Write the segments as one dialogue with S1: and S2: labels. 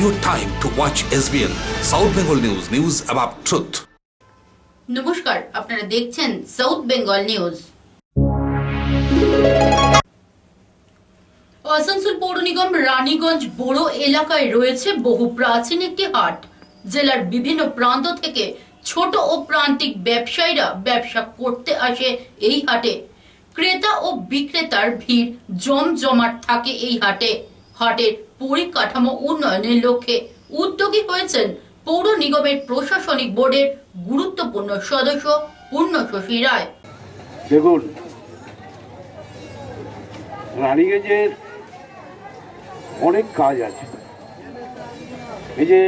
S1: your time to watch SBN South Bengal News, news about truth.
S2: নমস্কার, আপনারা দেখছেন south Bengal news. Asansol পৌর নিগম রানীগঞ্জ বড় এলাকায় রয়েছে বহু প্রাচীন একটি হাট। জেলার বিভিন্ন প্রান্ত থেকে ছোট ও প্রান্তিক ব্যবসায়ীরা ব্যবসা করতে আসে এই হাটে। ক্রেতা ও বিক্রেতার ভিড় জমজমাট থাকে এই হাটে। হাটের পরিকাঠামো উন্নয়নের লক্ষ্যে উদ্যোগী হয়েছেন পৌর নিগমের প্রশাসনিক বোর্ডের গুরুত্বপূর্ণ সদস্য পূর্ণশশী রায়।
S3: দেখুন, রানীগঞ্জের অনেক কাজ আছে। এই যে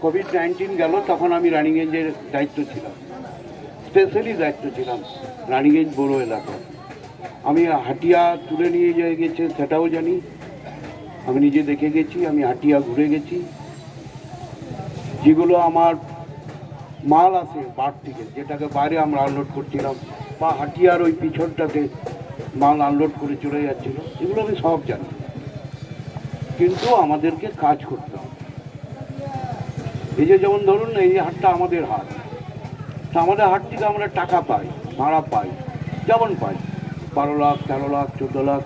S3: কোভিড-19 গেল, তখন আমি রানীগঞ্জের দায়িত্ব ছিলাম, স্পেশালি দায়িত্ব ছিলাম রানীগঞ্জ বড় এলাকায়। আমি হাটিয়া তুলে নিয়ে গেছে সেটাও জানি, আমি নিজে দেখে গেছি, আমি হাটিয়া ঘুরে গেছি। যেগুলো আমার মাল আসে বার থেকে, যেটাকে বাইরে আমরা আনলোড করছিলাম, বা হাটিয়ার ওই পিছনটাতে মাল আনলোড করে চলে যাচ্ছিল, এগুলো আমি সব জানি। কিন্তু আমাদেরকে কাজ করতে হবে। এই যে যেমন ধরুন, এই হাটটা আমাদের হাট, তা আমাদের হাট থেকে আমরা টাকা পাই, ভাড়া পাই, যেমন পাই 12 লাখ, 13 লাখ, 14 লাখ।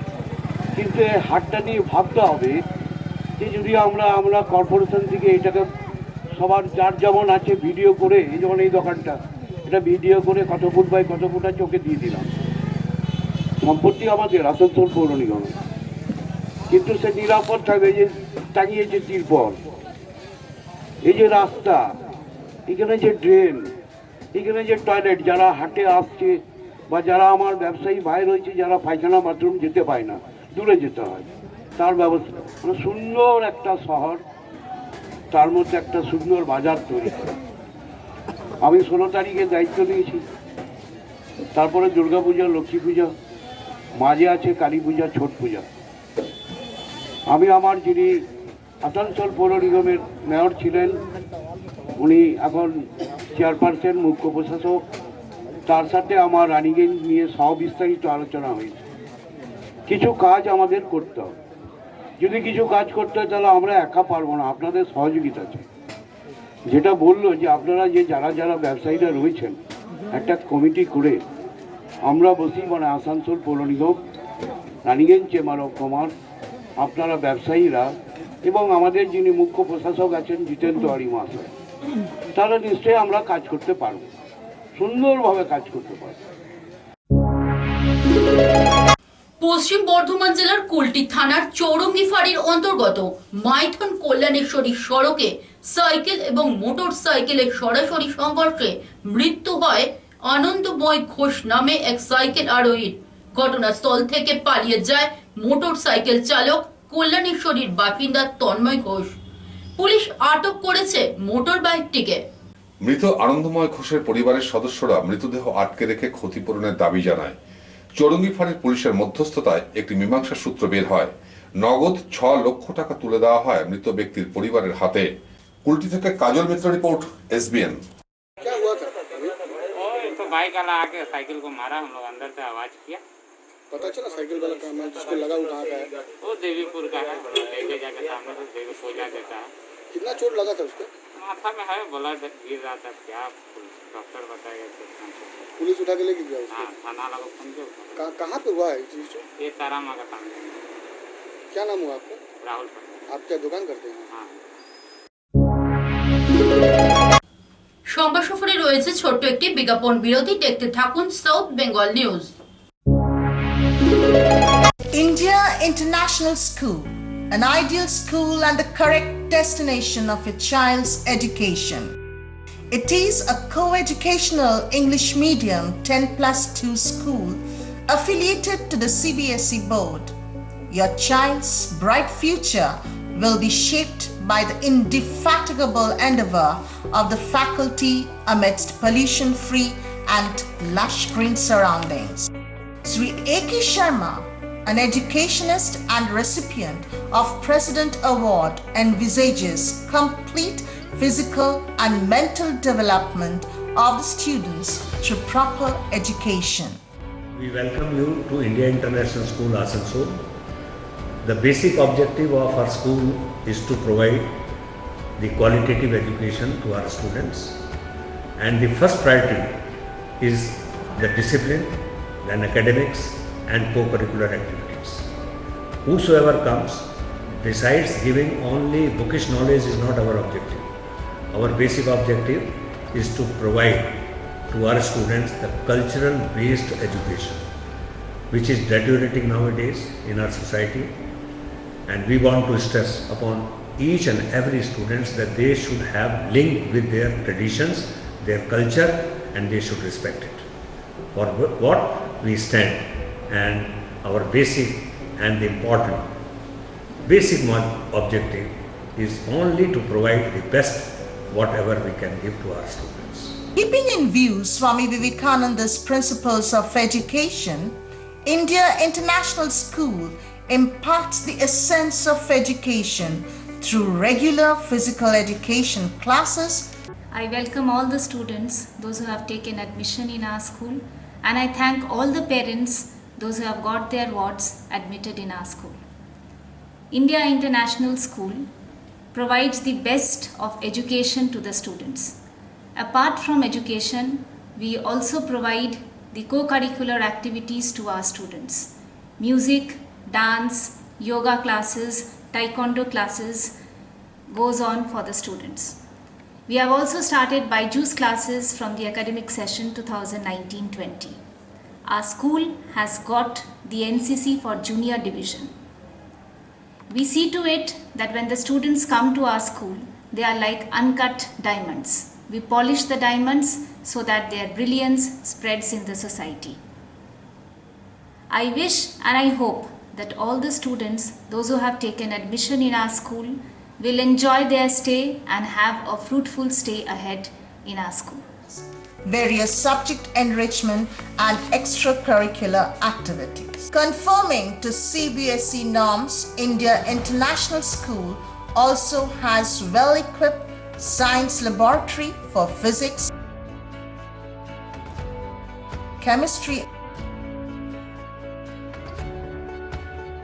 S3: কিন্তু এই হাটটা নিয়ে ভাবতে হবে যে যদি আমরা কর্পোরেশন থেকে এটাকে সবার যার যেমন আছে ভিডিও করে, এই যেমন এই দোকানটা, এটা ভিডিও করে কত ফুট বাই কত ফুট আছে ওকে দিয়ে দিলাম, সম্পত্তি আমাদের আসানসোল পৌর নিগমে, কিন্তু সে নিরাপদ থাকবে। যে টাঙিয়েছে তিরপল, এই যে রাস্তা, এখানে যে ড্রেন, এখানে যে টয়লেট, যারা হাটে আসছে বা যারা আমার ব্যবসায়ী ভাই রয়েছে, যারা পায়খানা বাথরুম যেতে পায় না, দূরে যেতে হয়, তার ব্যবস্থা, মানে সুন্দর একটা শহর, তার মধ্যে একটা সুন্দর বাজার তৈরি করে। আমি 16 তারিখে দায়িত্ব নিয়েছি। তারপরে দুর্গা পূজা, লক্ষ্মী পূজা, মাঝে আছে কালী পূজা, ছট পূজা। আমি আমার যিনি আসানসোল পৌর নিগমের মেয়র ছিলেন, উনি এখন চেয়ারপারসন, মুখ্য প্রশাসক, তার সাথে আমার রানীগঞ্জ নিয়ে সবিস্তারিত আলোচনা হয়েছে। কিছু কাজ আমাদের করতে হবে। যদি কিছু কাজ করতে হয় তাহলে আমরা একা পারবো না, আপনাদের সহযোগিতা চাই। যেটা বললো যে আপনারা যে যারা ব্যবসায়ীরা রয়েছেন, একটা কমিটি করে আমরা বসি, মানে আসানসোল পৌর নিগম, রানীগঞ্জ চেম্বার অফ কমার্স, আপনারা ব্যবসায়ীরা এবং আমাদের যিনি মুখ্য প্রশাসক আছেন জিতেন তিওয়ারি মহাশয়, তাহলে নিশ্চয়ই আমরা কাজ করতে পারবো, সুন্দরভাবে কাজ করতে পারবো।
S2: পশ্চিম বর্ধমান জেলার কুলটি থানার চৌরঙ্গি ফাঁড়ির অন্তর্গত মাইথন কল্যাণেশ্বরী সড়কে সাইকেল এবং মোটর সাইকেলের সরাসরি সংঘর্ষে মৃত্যু হয় আনন্দময় ঘোষ নামে এক সাইকেল আরোহীর। ঘটনাস্থল থেকে পালিয়ে যায় মোটর সাইকেল চালক কল্যাণেশ্বরীর বাসিন্দা তন্ময় ঘোষ। পুলিশ আটক করেছে মোটর বাইকটিকে।
S4: মৃত আনন্দময় ঘোষের পরিবারের সদস্যরা মৃতদেহ আটকে রেখে ক্ষতিপূরণের দাবি জানায়। চৌরঙ্গি ফাঁড়ির পুলিশের মধ্যস্থতায় একটি মীমাংসা সূত্র বের হয়। নগদ 6 লক্ষ টাকা তুলে দেওয়া হয় মৃত ব্যক্তির পরিবারের হাতে। কুলটি থেকে কাজল মিত্র, রিপোর্ট SBN।
S5: क्या हुआ था? तो बाइक वाला आके साइकिल को मारा, हम लोग अंदर से आवाज किया,
S6: पता चला साइकिल वाला काम है जिसको लगा वो कहाँ का है?
S5: वो देवीपुर का है, लेके जाके सामने से देवी पूजा देता है।
S6: कितना चोट लगा था उसको?
S5: माथा में है, ब्लड गिर रहा था, क्या डॉक्टर बताएगा।
S6: पुलिस उठा के लेके गया उसको?
S5: हाँ, थाना वाला को फोन किया।
S6: कहाँ पे हुआ है ये चीज?
S5: ये तारा माँ का सामने।
S6: क्या नाम हुआ आपका?
S5: राहुल पंडित।
S6: आप क्या दुकान करते हैं?
S5: हाँ।
S2: সংবাদ সফরে রয়েছে ছোট্ট একটি বিজ্ঞাপন বিরতি। দেখতে থাকুন south Bengal news.
S7: India International School, an ideal school and the correct destination of your child's education. It is a co-educational English medium 10+2 school affiliated to the CBSE board. Your child's bright future will be shaped by the indefatigable endeavor of the faculty amidst pollution-free and lush green surroundings. Sri A.K. Sharma, an educationist and recipient of President Award, envisages complete physical and mental development of the students through proper education.
S8: We welcome you to India International School, Asansol. The basic objective of our school is to provide the qualitative education to our students. And the first priority is the discipline, then academics and co-curricular activities. Whosoever comes, besides giving only bookish knowledge is not our objective. Our basic objective is to provide to our students the cultural based education, which is deteriorating nowadays in our society, and we want to stress upon each and every students that they should have link with their traditions, their culture, and they should respect it for what we stand. And our basic and the important basic objective is only to provide the best whatever we can give to our students.
S7: Keeping in view Swami Vivekananda's principles of education, India International School imparts the essence of education through regular physical education classes.
S9: I welcome all the students, those who have taken admission in our school, and I thank all the parents, those who have got their wards admitted in our school. India International School provides the best of education to the students. Apart from education, we also provide the co-curricular activities to our students. Music, dance, yoga classes, taekwondo classes goes on for the students. We have also started Byju's classes from the academic session 2019-20. Our school has got the NCC for junior division. We see to it that when the students come to our school, they are like uncut diamonds. We polish the diamonds so that their brilliance spreads in the society. I wish and I hope that all the students, those who have taken admission in our school, will enjoy their stay and have a fruitful stay ahead in our school.
S7: Various subject enrichment and extracurricular activities. Conforming to CBSE norms, India International School also has well-equipped science laboratory for physics, chemistry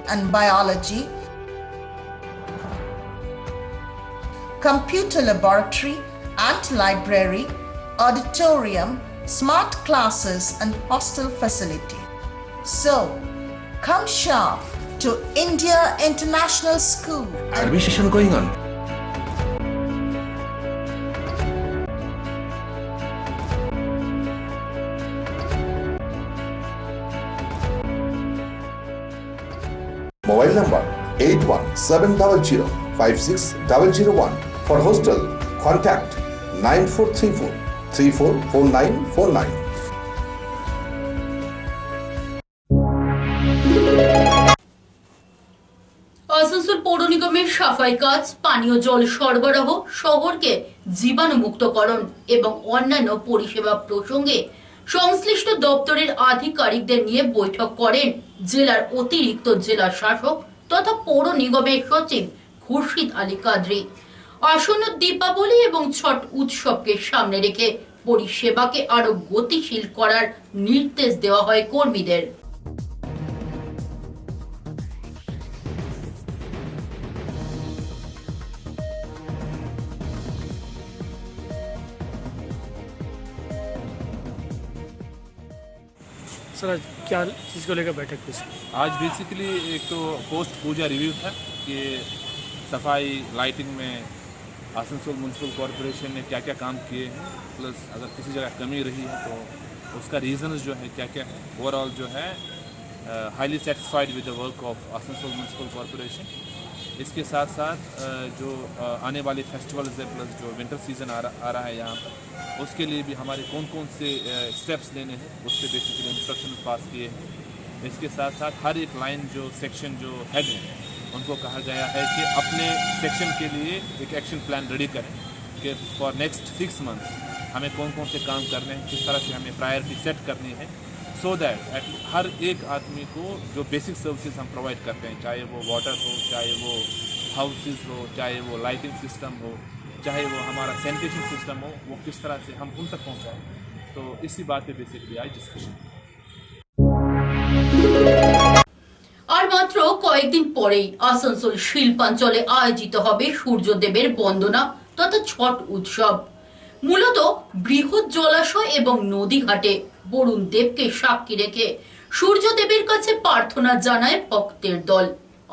S7: and biology, computer laboratory and library, auditorium, smart classes and hostel facility. So, come sharp to India International School.
S1: Admission going on.
S10: Mobile number 8170056001. For hostel, contact 9434 344949.
S2: Asansol পৌর নিগমের সাফাই কাজ, পানীয় জল সরবরাহ, শহরকে জীবাণুমুক্তকরণ এবং অন্যান্য পরিষেবা প্রসঙ্গে সংশ্লিষ্ট দপ্তরের আধিকারিকদের নিয়ে বৈঠক করেন জেলার অতিরিক্ত জেলা শাসক তথা পৌর নিগমের সচিব খুরশিদ আলী কাদরি। আসন্ন দীপাবলি এবং ছট উৎসবকে সামনে রেখে পরিষেবাকে আরো গতিশীল করার নির্দেশ দেওয়া হয় কর্মীদের।
S6: सर आज क्या चीज़ को लेकर बैठक हुई?
S11: आज बेसिकली एक तो पोस्ट पूजा रिव्यू था कि सफाई लाइटिंग में आसनसोल म्यूनसिपल कॉरपोरेशन ने क्या क्या काम किए हैं, प्लस अगर किसी जगह कमी रही है तो उसका रीज़न्स जो है क्या क्या है। ओवरऑल जो है highly satisfied with the work of Asansol municipal corporation. इसके साथ साथ जो आने वाले फेस्टिवल्स है, प्लस जो विंटर सीज़न आ रहा है यहाँ पर, उसके लिए भी हमारे कौन कौन से स्टेप्स लेने हैं उस पर बेसिकली इंस्ट्रक्शन पास किए हैं। इसके साथ साथ हर एक लाइन जो सेक्शन जो हेड है उनको कहा गया है कि अपने सेक्शन के लिए एक एक्शन प्लान रेडी करें कि फॉर नेक्स्ट 6 मंथ्स हमें कौन कौन से काम करने हैं, किस तरह से हमें प्रायोरिटी सेट करनी है, सो दैट हर एक आदमी को जो बेसिक सर्विसेज हम प्रोवाइड करते हैं, चाहे वो वाटर हो, चाहे वो हाउसेस हो, चाहे वो लाइटिंग सिस्टम हो, चाहे वो हमारा सैनिटेशन सिस्टम हो, वो किस तरह से हम उन तक पहुँचाएँ। तो इसी बात पे बेसिकली आज डिस्कशन।
S2: আর মাত্র কয়েকদিন পরেই আসানসোল শিল্পাঞ্চলে আয়োজিত হবে সূর্যদেবের বন্দনা তথা ছট উৎসব। মূলত বৃহৎ জলাশয় এবং নদী ঘাটে বরুণ দেবকে সাক্ষী রেখে সূর্য দেবের কাছে প্রার্থনা জানায় ভক্তের দল।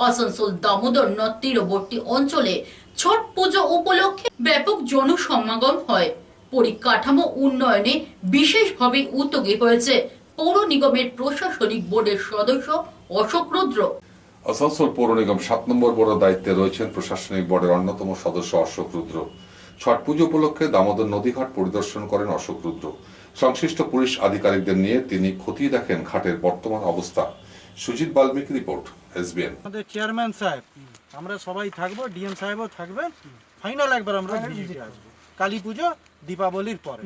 S2: আসানসোল দামোদর নদ তীরবর্তী অঞ্চলে ছট পুজো উপলক্ষে ব্যাপক জনসমাগম হয়। পরিকাঠামো উন্নয়নে বিশেষভাবে উদ্যোগী হয়েছে পৌর নিগমের প্রশাসনিক বোর্ডের সদস্য অশোক রুদ্র।
S4: আসানসোল পৌর নিগম 7 নম্বর বোর্ডের দায়িত্বে রয়েছেন প্রশাসনিক বোর্ডের অন্যতম সদস্য অশোক রুদ্র। ছট পুজো উপলক্ষে দামোদর নদীঘাট পরিদর্শন করেন অশোক রুদ্র। সংশ্লিষ্ট পুলিশ আধিকারিকদের নিয়ে তিনি খতিয়ে দেখেন ঘাটের বর্তমান অবস্থা। Sujit Valmiki report, SBN.
S12: আমাদের চেয়ারম্যান সাহেব, আমরা সবাই থাকবো, ডিএম সাহেবও থাকবেন। ফাইনাল একবার আমরা ভিজিটে আসবো কালী পুজো দীপাবলির পরে।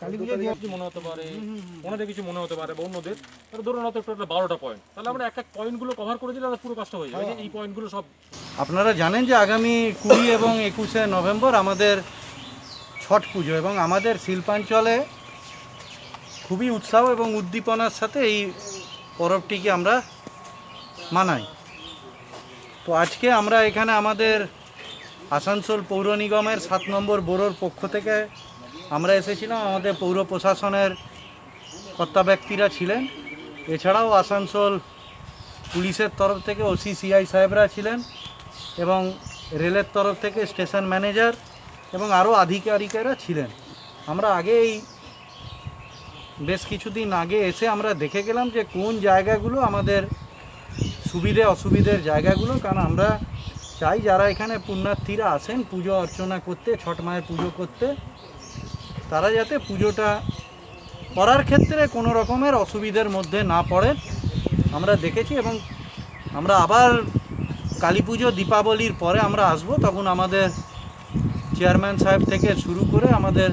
S13: কালী পুজো দিয়ে কিছু মনে হতে পারে, ওনাদের কিছু মনে হতে পারে, বা অন্যদের ধরুন হয়তো টোটাল 12টা পয়েন্ট, তাহলে আমরা এক এক পয়েন্টগুলো কভার করে দিলে পুরো কাজটা হয়ে যাবে। এই পয়েন্টগুলো সব
S12: আপনারা জানেন যে আগামী 20 এবং 21শে নভেম্বর আমাদের ছট পুজো, এবং আমাদের শিল্পাঞ্চলে খুবই উৎসাহ এবং উদ্দীপনার সাথে এই পরবটিকে আমরা মানাই। তো আজকে আমরা এখানে আমাদের আসানসোল পৌর নিগমের 7 নম্বর বোরোর পক্ষ থেকে আমরা এসেছিলাম। আমাদের পৌর প্রশাসনের কর্তা ব্যক্তিরা ছিলেন, এছাড়াও আসানসোল পুলিশের তরফ থেকে ওসি সিআই সাহেবরা ছিলেন, এবং রেলের তরফ থেকে স্টেশন ম্যানেজার এবং আরও আধিকারিকেরা ছিলেন। আমরা আগেই বেশ কিছুদিন আগে এসে আমরা দেখে গেলাম যে কোন জায়গাগুলো আমাদের সুবিধে অসুবিধের জায়গাগুলো, কারণ আমরা চাই যারা এখানে পুণ্যার্থীরা আসেন পুজো অর্চনা করতে, ছট মায়ের পুজো করতে, তারা যাতে পুজোটা করার ক্ষেত্রে কোনো রকমের অসুবিধার মধ্যে না পড়ে আমরা দেখেছি। এবং আমরা আবার কালী পুজো দীপাবলির পরে আমরা আসব, তখন আমাদের চেয়ারম্যান সাহেব থেকে শুরু করে আমাদের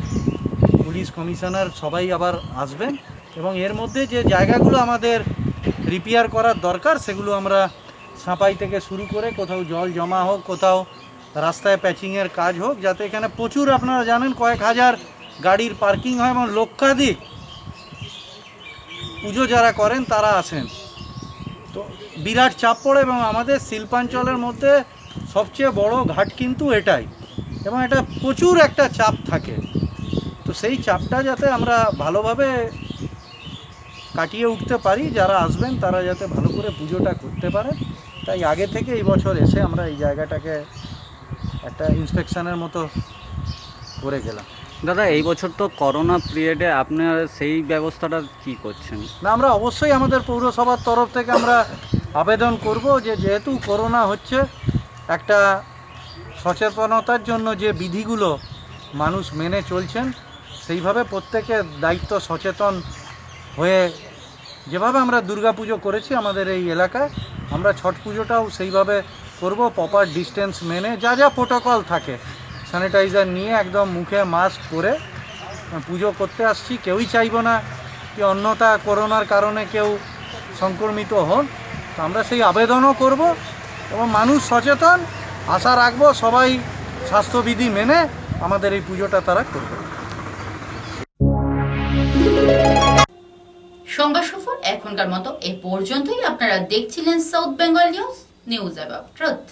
S12: পুলিশ কমিশনার সবাই আবার আসবেন, এবং এর মধ্যে যে জায়গাগুলো আমাদের রিপেয়ার করার দরকার সেগুলো আমরা সাঁপাই থেকে শুরু করে কোথাও জল জমা হোক, কোথাও রাস্তায় প্যাচিংয়ের কাজ হোক, যাতে এখানে প্রচুর আপনারা জানেন কয়েক হাজার গাড়ির পার্কিং হয় এবং লক্ষাধিক পুজো যারা করেন তারা আসেন, তো বিরাট চাপ পড়ে। এবং আমাদের শিল্পাঞ্চলের মধ্যে সবচেয়ে বড় ঘাট কিন্তু এটাই, এবং এটা প্রচুর একটা চাপ থাকে। তো সেই চাপটা যাতে আমরা ভালোভাবে কাটিয়ে উঠতে পারি, যারা আসবেন তারা যাতে ভালো করে পুজোটা করতে পারে, তাই আগে থেকে এই বছর এসে আমরা এই জায়গাটাকে একটা ইন্সপেকশনের মতো করে গেলাম।
S14: দাদা, এই বছর তো করোনা পিরিয়ডে আপনারা সেই ব্যবস্থাটা কি করছেন?
S12: না, আমরা অবশ্যই আমাদের পৌরসভার তরফ থেকে আমরা আবেদন করব যে যেহেতু করোনা হচ্ছে, একটা সচেতনতার জন্য যে বিধিগুলো মানুষ মেনে চলছেন সেইভাবে প্রত্যেকের দায়িত্ব সচেতন হয়ে, যেভাবে আমরা দুর্গাপুজো করেছি আমাদের এই এলাকায়, আমরা ছট পুজোটাও সেইভাবে করব। প্রপার ডিস্টেন্স মেনে যা যা প্রোটোকল থাকে, স্যানিটাইজার নিয়ে একদম মুখে মাস্ক পরে পুজো করতে আসছি। কেউই চাইব না কি অন্যথা করোনার কারণে কেউ সংক্রমিত হন, তো আমরা সেই আবেদনও করব, এবং মানুষ সচেতন আশা রাখবো সবাই স্বাস্থ্যবিধি মেনে আমাদের এই পুজোটা তারা করবে।
S2: সংবাদ সফর এখনকার মতো এ পর্যন্তই। আপনারা দেখছিলেন south Bengal news about truth.